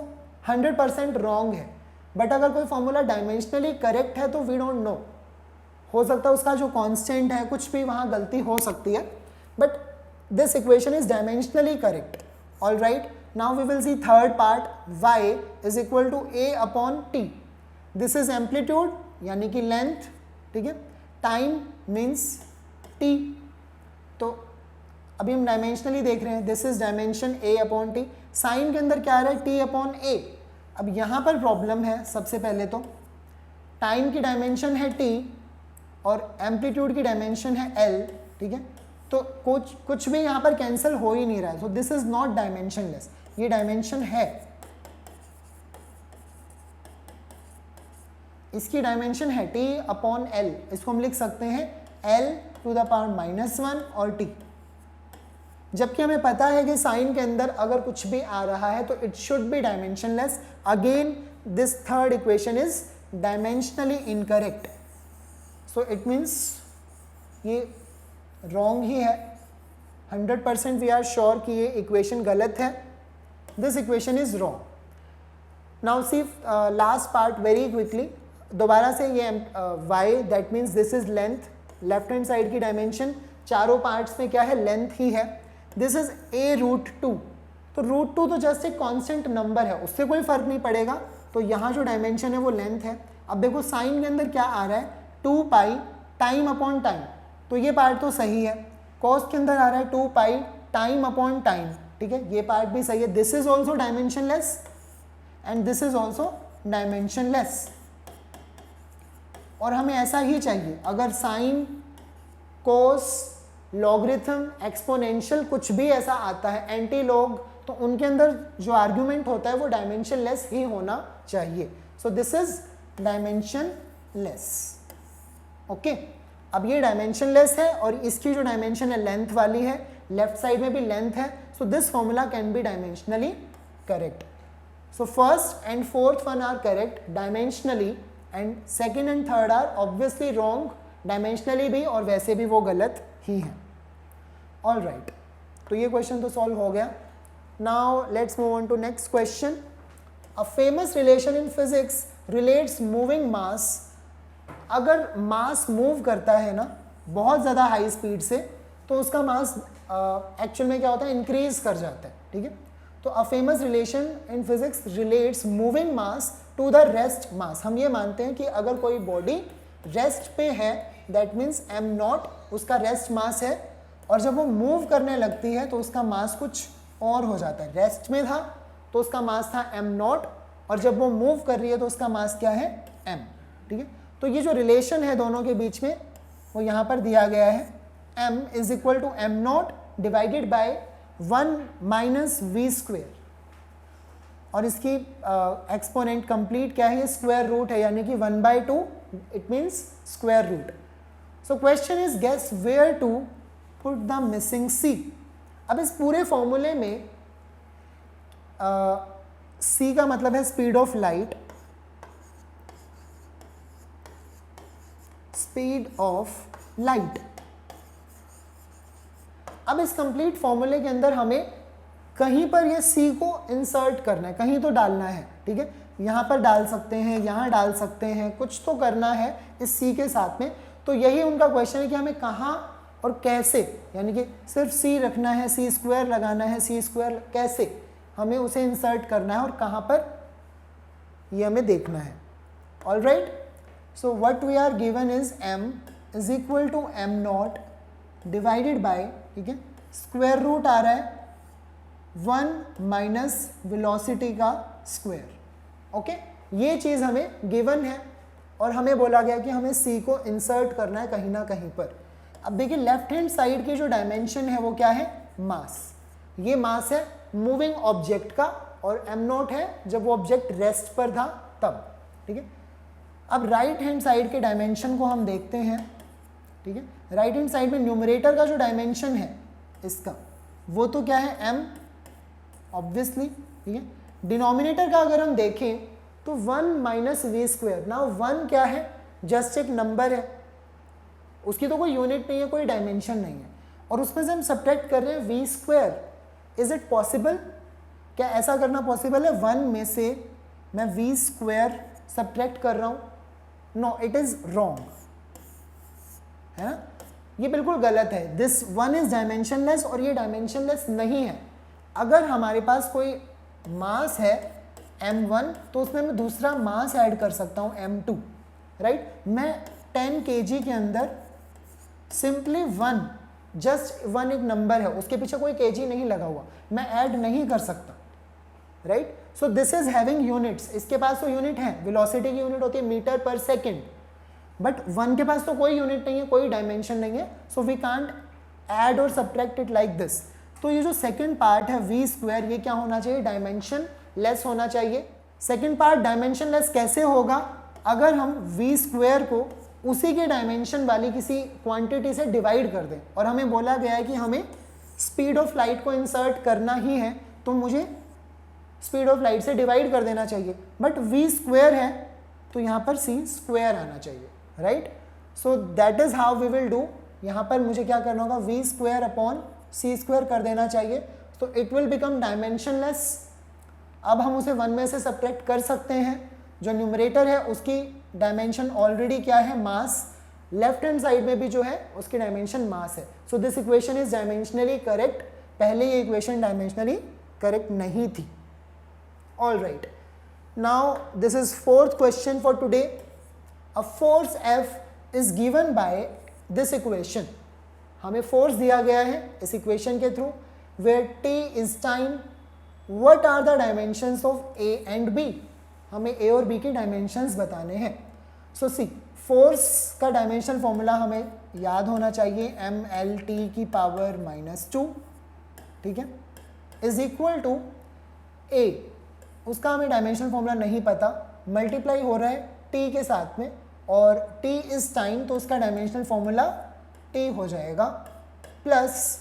100% रॉन्ग है। बट अगर कोई फॉर्मूला डायमेंशनली करेक्ट है तो वी डोंट नो, हो सकता है उसका जो कांस्टेंट है कुछ भी वहाँ गलती हो सकती है, but this equation is dimensionally correct. All right, now we will see third part, y is equal to a upon t। This is amplitude यानी कि लेंथ, ठीक है, टाइम मीन्स t। तो अभी हम डायमेंशनली देख रहे हैं, this is dimension a upon t। Sine के अंदर क्या आ रहा है? t upon a। अब यहाँ पर प्रॉब्लम है, सबसे पहले तो टाइम की डायमेंशन है t और एम्पलीट्यूड की डायमेंशन है l, ठीक है। तो कुछ भी यहाँ पर कैंसिल हो ही नहीं रहा है, so this is not dimensionless, ये डायमेंशन है। इसकी डायमेंशन है t अपॉन l, इसको हम लिख सकते हैं l टू द पावर -1 और t। जबकि हमें पता है कि साइन के अंदर अगर कुछ भी आ रहा है तो it should be dimensionless. Again this third equation is dimensionally incorrect, so it means ये रॉन्ग ही है। 100% वी आर श्योर कि ये इक्वेशन गलत है, this equation is wrong. Now see last part very quickly, दोबारा से ये y that means this is length, left hand side की डायमेंशन चारों पार्ट्स में क्या है, लेंथ ही है. This is a√2. तो √2 तो जस्ट एक कांस्टेंट नंबर है, उससे कोई फर्क नहीं पड़ेगा. तो यहाँ जो डायमेंशन है वो लेंथ है. अब देखो साइन के अंदर क्या आ रहा है, 2 पाई टाइम अपॉन टाइम, तो ये पार्ट तो सही है. कॉस के अंदर आ रहा है 2 पाई टाइम अपॉन टाइम, ठीक है, ये पार्ट भी सही है. This is also dimensionless and this is also dimensionless. और हमें ऐसा ही चाहिए. अगर साइन, कोस, लॉगरिथम, एक्सपोनेंशियल कुछ भी ऐसा आता है, एंटी लॉग, तो उनके अंदर जो आर्ग्यूमेंट होता है वो डायमेंशनलेस ही होना चाहिए. सो दिस इज डायमेंशनलेस. ओके, अब ये डायमेंशनलेस है और इसकी जो डायमेंशन है लेंथ वाली है, लेफ्ट साइड में भी लेंथ है. So this formula can be dimensionally correct. So first and fourth one are correct dimensionally and second and third are obviously wrong dimensionally भी, और वैसे भी वो गलत ही है. ऑल राइट, तो ये क्वेश्चन तो सॉल्व हो गया. Now let's move on to next question. A famous relation in physics relates moving mass. अगर मास मूव करता है ना बहुत ज़्यादा हाई स्पीड से, तो उसका मास एक्चुअल में क्या होता है, इंक्रीज कर जाता है. ठीक है, तो a famous relation in physics relates moving mass to the rest mass. हम ये मानते हैं कि अगर कोई बॉडी रेस्ट पे है दैट मीन्स m0 उसका रेस्ट मास है, और जब वो मूव करने लगती है तो उसका मास कुछ और हो जाता है. रेस्ट में था तो उसका मास था m0, और जब वो मूव कर रही है तो उसका मास क्या है, m. ठीक है, तो ये जो रिलेशन है दोनों के बीच में वो यहाँ पर दिया गया है. m is equal to m0 divided by 1 minus v square, और इसकी एक्सपोनेंट कंप्लीट क्या है, ये स्क्वायर रूट है, यानी कि 1/2 it means square root. So question is guess where to put the missing c. अब इस पूरे फॉर्मूले में c का मतलब है speed of light, speed of light. अब इस कंप्लीट फॉर्मूले के अंदर हमें कहीं पर ये c को इंसर्ट करना है, कहीं तो डालना है. ठीक है, यहाँ पर डाल सकते हैं, यहाँ डाल सकते हैं, कुछ तो करना है इस c के साथ में. तो यही उनका क्वेश्चन है कि हमें कहाँ और कैसे, यानी कि सिर्फ c रखना है, c स्क्वायर लगाना है, c स्क्वायर कैसे हमें उसे इंसर्ट करना है और कहाँ पर ये हमें देखना है. All right, so what we are given is m is equal to m0 divided by, ठीक है, स्क्वायर रूट आ रहा है 1 माइनस वेलोसिटी का स्क्वायर. ओके, ये चीज़ हमें गिवन है और हमें बोला गया कि हमें c को इंसर्ट करना है कहीं ना कहीं पर. अब देखिए लेफ्ट हैंड साइड की जो डायमेंशन है वो क्या है, मास. ये मास है मूविंग ऑब्जेक्ट का, और m0 है जब वो ऑब्जेक्ट रेस्ट पर था तब. ठीक है, अब राइट हैंड साइड के डायमेंशन को हम देखते हैं. ठीक है, राइट हैंड साइड में न्यूमरेटर का जो डायमेंशन है इसका वो तो क्या है, m ऑब्वियसली. ठीक है, डिनोमिनेटर का अगर हम देखें तो 1 माइनस वी स्क्वायर. नाउ 1 क्या है, जस्ट एक नंबर है, उसकी तो कोई यूनिट नहीं है, कोई डायमेंशन नहीं है, और उसमें से हम सब्ट्रैक्ट कर रहे हैं v square. Is it possible, क्या ऐसा करना पॉसिबल है, 1 में से मैं वी स्क्वायर सब्ट्रैक्ट कर रहा हूँ? नो, इट इज रॉन्ग, है ना, ये बिल्कुल गलत है. दिस 1 इज डायमेंशनलेस और ये डायमेंशनलेस नहीं है. अगर हमारे पास कोई मास है m1 तो उसमें मैं दूसरा मास ऐड कर सकता हूँ m2. राइट, मैं 10 kg के अंदर सिंपली 1, जस्ट 1 एक नंबर है, उसके पीछे कोई kg नहीं लगा हुआ, मैं ऐड नहीं कर सकता. Right, so this is having units. इसके पास तो यूनिट है, वेलोसिटी की यूनिट होती है मीटर पर सेकेंड, बट 1 के पास तो कोई यूनिट नहीं है, कोई डायमेंशन नहीं है. सो वी कांट ऐड और सब्ट्रैक्ट इट लाइक दिस. तो ये जो सेकंड पार्ट है वी स्क्वायर, ये क्या होना चाहिए, डायमेंशन लेस होना चाहिए. सेकंड पार्ट डायमेंशन लेस कैसे होगा, अगर हम वी स्क्वायर को उसी के डायमेंशन वाली किसी क्वांटिटी से डिवाइड कर दें, और हमें बोला गया है कि हमें स्पीड ऑफ लाइट को इंसर्ट करना ही है, तो मुझे स्पीड ऑफ लाइट से डिवाइड कर देना चाहिए. बट वी स्क्वायर है तो यहाँ पर सी स्क्वायर आना चाहिए. Right, so that is how we will do. यहाँ पर मुझे क्या करना होगा, v square upon c square कर देना चाहिए, तो इट विल बिकम डायमेंशनलेस. अब हम उसे 1 में से सब्ट्रैक्ट कर सकते हैं। जो न्यूमरेटर है उसकी डायमेंशन ऑलरेडी क्या है, मास। लेफ्ट हैंड साइड में भी जो है उसकी डायमेंशन मास है। So this equation is dimensionally correct. पहले ये इक्वेशन डायमेंशनली करेक्ट नहीं थी। All right, now this is fourth question for today. A force F is given by this equation. हमें फोर्स दिया गया है इस इक्वेशन के थ्रू, where T is time. What are the dimensions of A and B। हमें A और B के डायमेंशंस बताने हैं। सो सी, फोर्स का डायमेंशन फॉर्मूला हमें याद होना चाहिए, mLT की पावर -2, ठीक है, इज इक्वल टू A। उसका हमें डायमेंशन फॉर्मूला नहीं पता, मल्टीप्लाई हो रहा है T के साथ में, और T इज टाइम, तो उसका डायमेंशनल फॉर्मूला T हो जाएगा, प्लस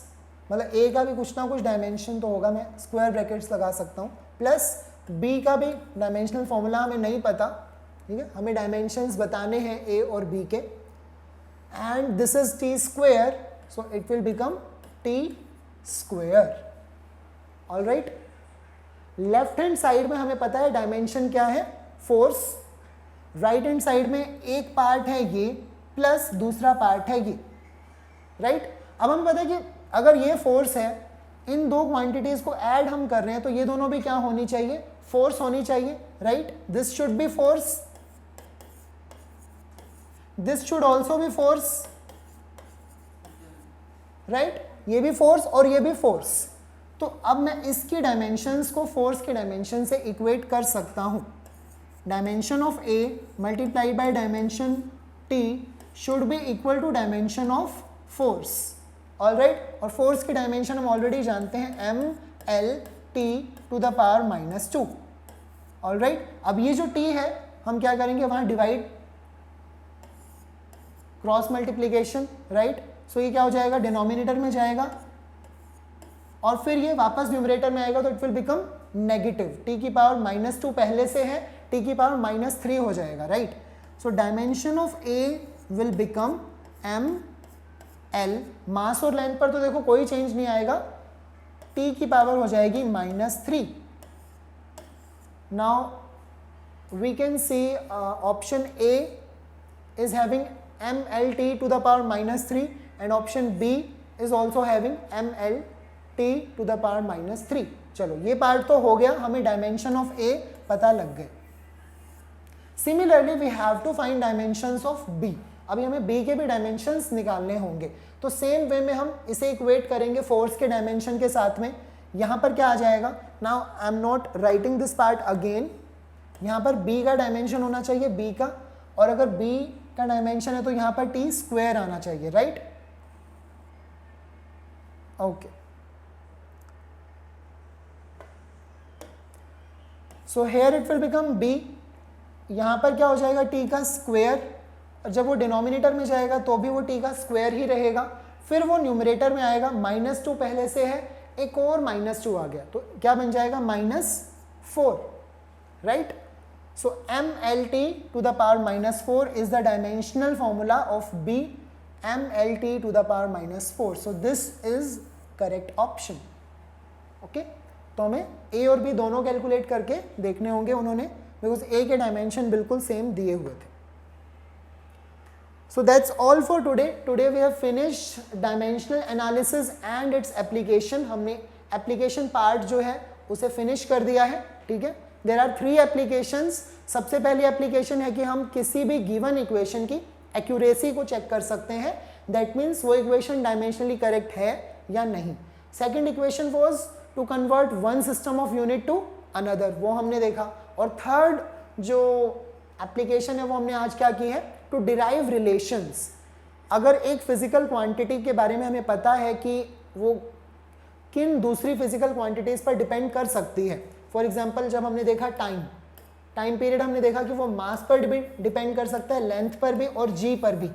मतलब A का भी कुछ ना कुछ डायमेंशन तो होगा, मैं स्क्वायर ब्रैकेट्स लगा सकता हूँ, प्लस B का भी डायमेंशनल फॉर्मूला हमें नहीं पता, ठीक है, हमें डायमेंशंस बताने हैं A और B के, and this is T square, so it will become T square. All right, left hand side में हमें पता है डायमेंशन क्या है, फोर्स। राइट हैंड साइड में एक पार्ट है ये, प्लस दूसरा पार्ट है ये, राइट। अब हमें पता है कि अगर ये फोर्स है, इन दो क्वांटिटीज को ऐड हम कर रहे हैं, तो ये दोनों भी क्या होनी चाहिए, फोर्स होनी चाहिए, right. This should be force, this should also B force, right. ये भी फोर्स और ये भी फोर्स। तो अब मैं इसकी डायमेंशंस को फोर्स के डायमेंशन से इक्वेट कर सकता हूं। Dimension of A multiply by dimension T should be equal to dimension of force. All right, और फोर्स की डायमेंशन हम ऑलरेडी जानते हैं, mLT to the power -2। All right, अब ये जो T है हम क्या करेंगे, वहां divide, cross multiplication, right. So ये क्या हो जाएगा, डिनोमिनेटर में जाएगा, और फिर ये वापस न्यूमरेटर में आएगा, तो it will become negative. T की पावर -2 पहले से है, T की पावर -3 हो जाएगा, right. So dimension of A will become mL। मास और लेंथ पर तो देखो कोई चेंज नहीं आएगा, T की पावर हो जाएगी -3। Now we can see option A is having mLT to the power -3 and option B is also having mLT to the power -3। चलो ये पार्ट तो हो गया, हमें डायमेंशन ऑफ A पता लग गए। Similarly we have to find dimensions of B। अभी हमें B के भी डायमेंशंस निकालने होंगे, तो सेम वे में हम इसे इक्वेट करेंगे फोर्स के डायमेंशन के साथ में। यहाँ पर क्या आ जाएगा, now I am not writing this part again. यहाँ पर B का डायमेंशन होना चाहिए B का, और अगर B का डायमेंशन है तो यहाँ पर T स्क्वायर आना चाहिए, right. Okay, so here it will become B। यहाँ पर क्या हो जाएगा, T का स्क्वायर, और जब वो डिनोमिनेटर में जाएगा तो भी वो T का स्क्वायर ही रहेगा। फिर वो न्यूमरेटर में आएगा, -2 पहले से है, एक और -2 आ गया, तो क्या बन जाएगा, -4, right. So mLT to the power -4 is the dimensional formula of B, mLT to the power -4. So this is correct option. Okay? तो हमें A और B दोनों कैलकुलेट करके देखने होंगे उन्होंने, बिकॉज A के डायमेंशन बिल्कुल सेम दिए हुए थे। So that's all for today. Today we have finished dimensional analysis and its application. हमने एप्लीकेशन पार्ट जो है उसे फिनिश कर दिया है, ठीक है। There are 3 applications. सबसे पहली एप्लीकेशन है कि हम किसी भी गिवन इक्वेशन की एक्यूरेसी को चेक कर सकते हैं, दैट मीन्स वो इक्वेशन डायमेंशनली करेक्ट है या नहीं। Second equation was to convert one system of unit to another, वो हमने देखा। और थर्ड जो एप्लीकेशन है वो हमने आज क्या की है, टू डिराइव रिलेशंस। अगर एक फिजिकल क्वांटिटी के बारे में हमें पता है कि वो किन दूसरी फिजिकल क्वांटिटीज पर डिपेंड कर सकती है, फॉर एग्जाम्पल जब हमने देखा टाइम पीरियड, हमने देखा कि वो मास पर डिपेंड कर सकता है, लेंथ पर भी और जी पर भी,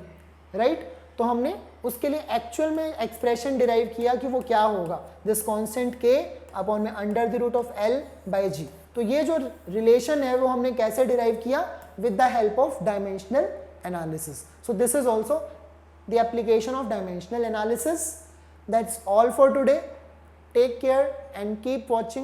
राइट। तो हमने उसके लिए एक्चुअल में एक्सप्रेशन डिराइव किया कि वो क्या होगा, दिस कांस्टेंट के अपॉन में under the root of L by G. तो ये जो रिलेशन है वो हमने कैसे डिराइव किया, with the help of dimensional analysis. So this is also the application of dimensional analysis. That's all for today. Take care and keep watching